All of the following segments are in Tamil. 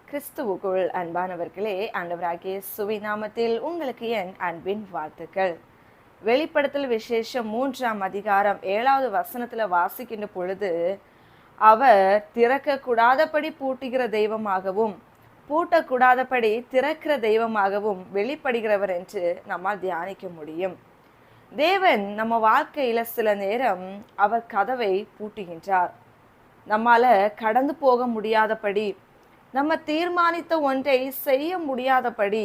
கிறிஸ்துவுக்குள் அன்பானவர்களே, ஆண்டவராகிய இயேசுவின் நாமத்தில் உங்களுக்கு என் அன்பின் வாழ்த்துக்கள். வெளிப்படுத்தல் விசேஷம் 3ஆம் அதிகாரம் 7வது வசனத்துல வாசிக்கின்ற பொழுது, அவர் திறக்கக்கூடாதபடி பூட்டுகிற தெய்வமாகவும் பூட்டக்கூடாதபடி திறக்கிற தெய்வமாகவும் வெளிப்படுகிறவர் என்று நம்மால் தியானிக்க முடியும். தேவன் நம்ம வாழ்க்கையில சில நேரம் அவர் கதவை பூட்டுகின்றார். நம்மால கடந்து போக முடியாதபடி, நம்ம தீர்மானித்த ஒன்றை செய்ய முடியாதபடி,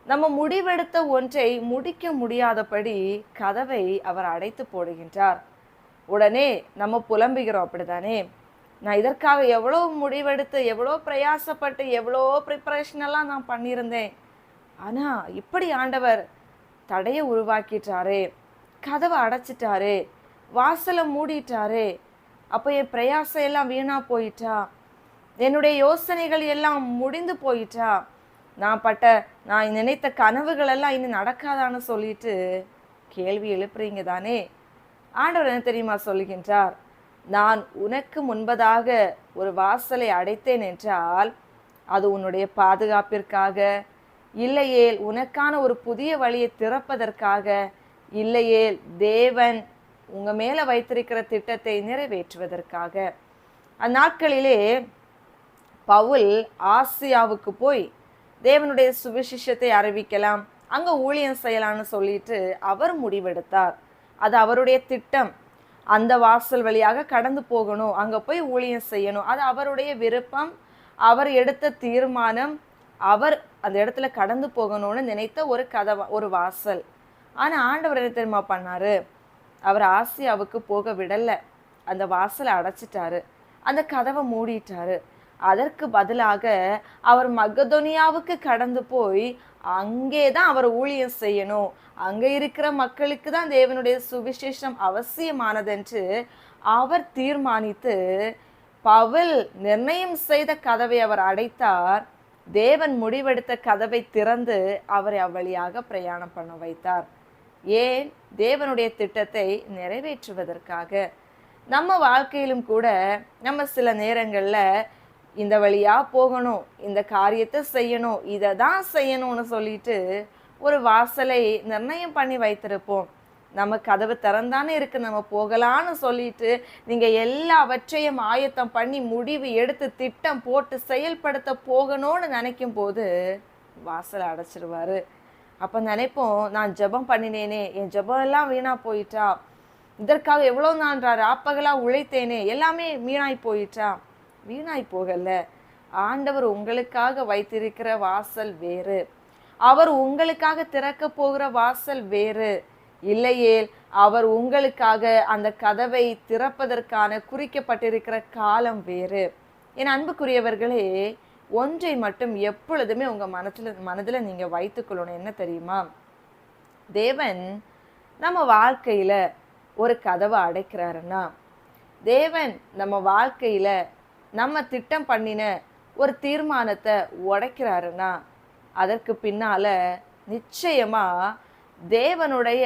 நம்ம முடிவெடுத்த ஒன்றை முடிக்க முடியாதபடி கதவை அவர் அடைத்து போடுகின்றார். உடனே நம்ம புலம்புகிறோம், அப்படிதானே? நான் இதற்காக எவ்வளோ முடிவெடுத்து, எவ்வளோ பிரயாசப்பட்டு, எவ்வளோ ப்ரிப்பரேஷன் எல்லாம் நான் பண்ணியிருந்தேன். ஆனா இப்படி ஆண்டவர் தடையை உருவாக்கிட்டாரே, கதவை அடைச்சிட்டாரே, வாசலை மூடிட்டாரே. அப்போ என் பிரயாசம் எல்லாம் வீணா போயிட்டா, என்னுடைய யோசனைகள் எல்லாம் முடிந்து போயிட்டா, நான் நினைத்த கனவுகள் எல்லாம் இன்னும் நடக்காதான்னு சொல்லிட்டு கேள்வி எழுப்புறீங்க தானே? ஆண்டவர் என்ன தெரியுமா சொல்லுகின்றார்? நான் உனக்கு முன்பதாக ஒரு வாசலை அடைத்தேன் என்றால் அது உன்னுடைய பாதுகாப்பிற்காக, இல்லையேல் உனக்கான ஒரு புதிய வழியை திறப்பதற்காக, இல்லையேல் தேவன் உங்க மேல வைத்திருக்கிற திட்டத்தை நிறைவேற்றுவதற்காக. அந்நாட்களிலே பவுல் ஆசியாவுக்கு போய் தேவனுடைய சுவிசேஷத்தை அறிவிக்கலாம், அங்க ஊழியம் செய்யலாம்னு சொல்லிட்டு அவர் முடிவெடுத்தார். அது அவருடைய திட்டம். அந்த வாசல் வழியாக கடந்து போகணும், அங்க போய் ஊழியம் செய்யணும், அது அவருடைய விருப்பம், அவர் எடுத்த தீர்மானம். அவர் அந்த இடத்துல கடந்து போகணும்னு நினைத்த ஒரு வாசல். ஆனா ஆண்டவர் என்ன தெரியுமா பண்ணாரு? அவர் ஆசியாவுக்கு போக விடல, அந்த வாசலை அடைச்சிட்டாரு, அந்த கதவை மூடிட்டாரு. அதற்கு பதிலாக அவர் மக்கெதோனியாவுக்கு கடந்து போய் அங்கேதான் அவர் ஊழியம் செய்யணும், அங்க இருக்கிற மக்களுக்கு தான் தேவனுடைய சுவிசேஷம் அவசியமானதென்று அவர் தீர்மானித்து பவுல் நிர்ணயம் செய்த கதவை அவர் அடைத்தார். தேவன் முடிவெடுத்த கதவை திறந்து அவரை அவ்வழியாக பிரயாணம் பண்ண வைத்தார். ஏன்? தேவனுடைய திட்டத்தை நிறைவேற்றுவதற்காக. நம்ம வாழ்க்கையிலும் கூட நம்ம சில நேரங்கள்ல இந்த வழியா போகணும், இந்த காரியத்தை செய்யணும், இதை தான் செய்யணும்னு சொல்லிட்டு ஒரு வாசலை நிர்ணயம் பண்ணி வைத்திருப்போம். நம்ம கதவு திறந்தானே இருக்கு, நம்ம போகலான்னு சொல்லிட்டு நீங்க எல்லாவற்றையும் ஆயத்தம் பண்ணி முடிவு எடுத்து திட்டம் போட்டு செயல்படுத்த போகணும்னு நினைக்கும் போது வாசலை அடைச்சிருவாரு. அப்ப நினைப்போம், நான் ஜெபம் பண்ணினேனே, என் ஜெபம் எல்லாம் வீணா போயிட்டா, இதற்காக எவ்வளவு நான் ராப்பகலா உழைத்தேனே, எல்லாமே வீணாய் போயிட்டா. வீணாய் போகல. ஆண்டவர் உங்களுக்காக வைத்திருக்கிற வாசல் வேறு, அவர் உங்களுக்காக திறக்க போகிற வாசல் வேறு. இல்லையேல் அவர் உங்களுக்காக அந்த கதவை திறப்பதற்கான குறிக்கப்பட்டிருக்கிற காலம் வேறு. என் அன்புக்குரியவர்களே, ஒன்றை மட்டும் எப்பொழுதுமே உங்க மனதுல நீங்க வைத்துக்கொள்ளணும். என்ன தெரியுமா? தேவன் நம்ம வாழ்க்கையில ஒரு கதவை அடைக்கிறாருன்னா, தேவன் நம்ம வாழ்க்கையில நம்ம திட்டம் பண்ணின ஒரு தீர்மானத்தை உடைக்கிறாருன்னா, அதற்கு பின்னால நிச்சயமா தேவனுடைய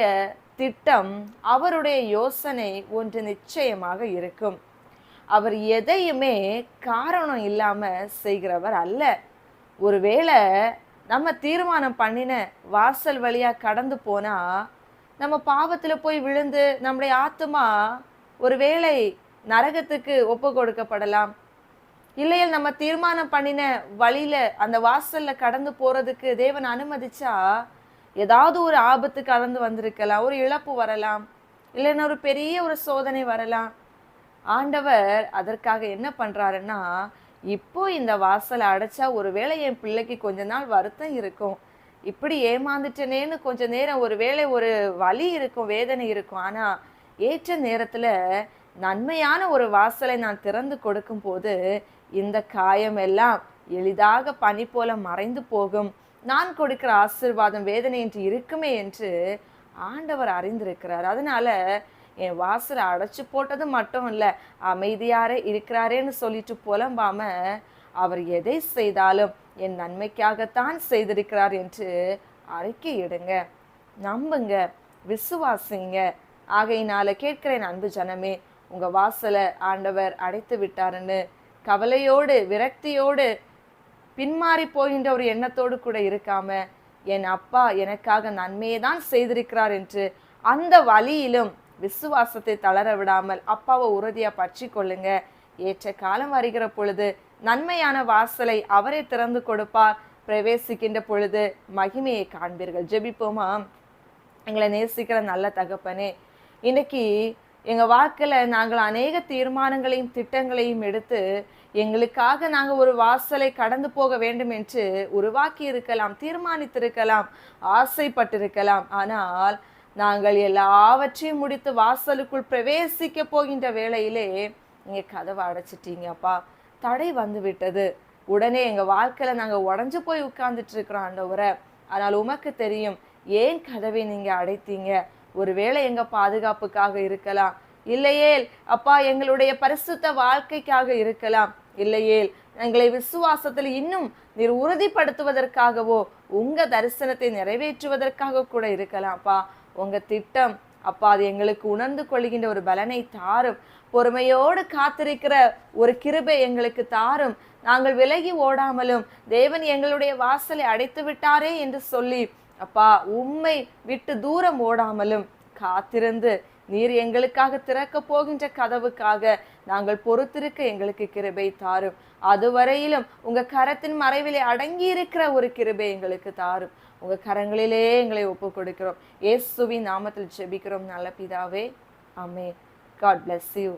திட்டம், அவருடைய யோசனை ஒன்று நிச்சயமாக இருக்கும். அவர் எதையுமே காரணம் இல்லாம செய்கிறவர் அல்ல. ஒருவேளை நம்ம தீர்மானம் பண்ணின வாசல் வழியா கடந்து போனா, நம்ம பாவத்துல போய் விழுந்து நம்முடைய ஆத்துமா ஒருவேளை நரகத்துக்கு ஒப்பு கொடுக்கப்படலாம். இல்லையா நம்ம தீர்மானம் பண்ணின வழியில அந்த வாசல்ல கடந்து போறதுக்கு தேவன் அனுமதிச்சா ஏதாவது ஒரு ஆபத்து கடந்து வந்திருக்கலாம், ஒரு இழப்பு வரலாம், இல்லைன்னா ஒரு பெரிய ஒரு சோதனை வரலாம். ஆண்டவர் அதற்காக என்ன பண்றாருன்னா, இப்போ இந்த வாசலை அடைச்சா ஒருவேளை என் பிள்ளைக்கு கொஞ்ச நாள் வருத்தம் இருக்கும், இப்படி ஏமாந்துட்டனேன்னு கொஞ்ச நேரம் ஒருவேளை ஒரு வலி இருக்கும், வேதனை இருக்கும். ஆனா ஏற்ற நேரத்துல நன்மையான ஒரு வாசலை நான் திறந்து கொடுக்கும் போது இந்த காயம் எல்லாம் எளிதாக பனி போல மறைந்து போகும், நான் கொடுக்கிற ஆசீர்வாதம் வேதனையின்றி இருக்குமே என்று ஆண்டவர் அறிந்திருக்கிறார். அதனால என் வாசலை அடைச்சு போட்டது மட்டும் இல்லை, அமைதியாரே இருக்கிறாரேன்னு சொல்லிட்டு புலம்பாம அவர் எதை செய்தாலும் என் நன்மைக்காகத்தான் செய்திருக்கிறார் என்று அறிக்கையிடுங்க, நம்புங்க, விசுவாசிங்க. ஆகையினால கேட்கிறேன் அன்பு ஜனமே, உங்க வாசலை ஆண்டவர் அடைத்து விட்டாருன்னு கவலையோடு விரக்தியோடு பின்மாறி போகின்ற ஒரு எண்ணத்தோடு கூட இருக்காம, என் அப்பா எனக்காக நன்மையை தான் செய்திருக்கிறார் என்று அந்த வழியிலும் விசுவாசத்தை தளர விடாமல் அப்பாவை உறுதியா பற்றி கொள்ளுங்க. ஏற்ற காலம் வருகிற பொழுது நன்மையான வாசலை அவரே திறந்து கொடுப்பார். பிரவேசிக்கின்ற பொழுது மகிமையை காண்பீர்கள். ஜெபிப்போமா? எங்களை நேசிக்கிற நல்ல தகப்பனே, இன்னைக்கு எங்க வாழ்க்கையில நாங்கள் அநேக தீர்மானங்களையும் திட்டங்களையும் எடுத்து எங்களுக்காக நாங்க ஒரு வாசலை கடந்து போக வேண்டும் என்று உருவாக்கி இருக்கலாம், தீர்மானித்திருக்கலாம், ஆசைப்பட்டிருக்கலாம். ஆனால் நாங்கள் எல்லாவற்றையும் முடித்து வாசலுக்குள் பிரவேசிக்க போகின்ற வேளையிலே நீங்க கதவை அடைச்சிட்டீங்க அப்பா. தடை வந்து விட்டது. உடனே எங்க வாழ்க்கையில நாங்க உடஞ்சு போய் உட்கார்ந்துட்டு இருக்கிறோம் ஆண்டவரே. ஆனால் உமக்கு தெரியும் ஏன் கதவை நீங்க அடைத்தீங்க. ஒருவேளை எங்க பாதுகாப்புக்காக இருக்கலாம், இல்லையேல் அப்பா எங்களுடைய பரிசுத்த வாழ்க்கைக்காக இருக்கலாம், இல்லையேல் எங்களை விசுவாசத்தில் இன்னும் நீர் உறுதிப்படுத்துவதற்காகவோ உங்க தரிசனத்தை நிறைவேற்றுவதற்காக கூட இருக்கலாம்ப்பா. உங்க திட்டம் அப்பா அது எங்களுக்கு உணர்ந்து கொள்கின்ற ஒரு பலனை தாரும். பொறுமையோடு காத்திருக்கிற ஒரு கிருபை எங்களுக்கு தாரும். நாங்கள் விலகி ஓடாமலும் தேவன் எங்களுடைய வாசலை அடைத்து விட்டாரே என்று சொல்லி அப்பா உம்மை விட்டு தூரம் ஓடாமலும் காத்திருந்து நீர் எங்களுக்காக திறக்க போகின்ற கதவுக்காக நாங்கள் பொறுத்திருக்க எங்களுக்கு கிருபை தாரும். அதுவரையிலும் உங்க கரத்தின் மறைவிலே அடங்கி இருக்கிற ஒரு கிருபை எங்களுக்கு தாரும். உங்க கரங்களிலே எங்களை ஒப்பு கொடுக்கிறோம். இயேசுவின் நாமத்தில் ஜெபிக்கிறோம் நல்ல பிதாவே, ஆமென். God bless you.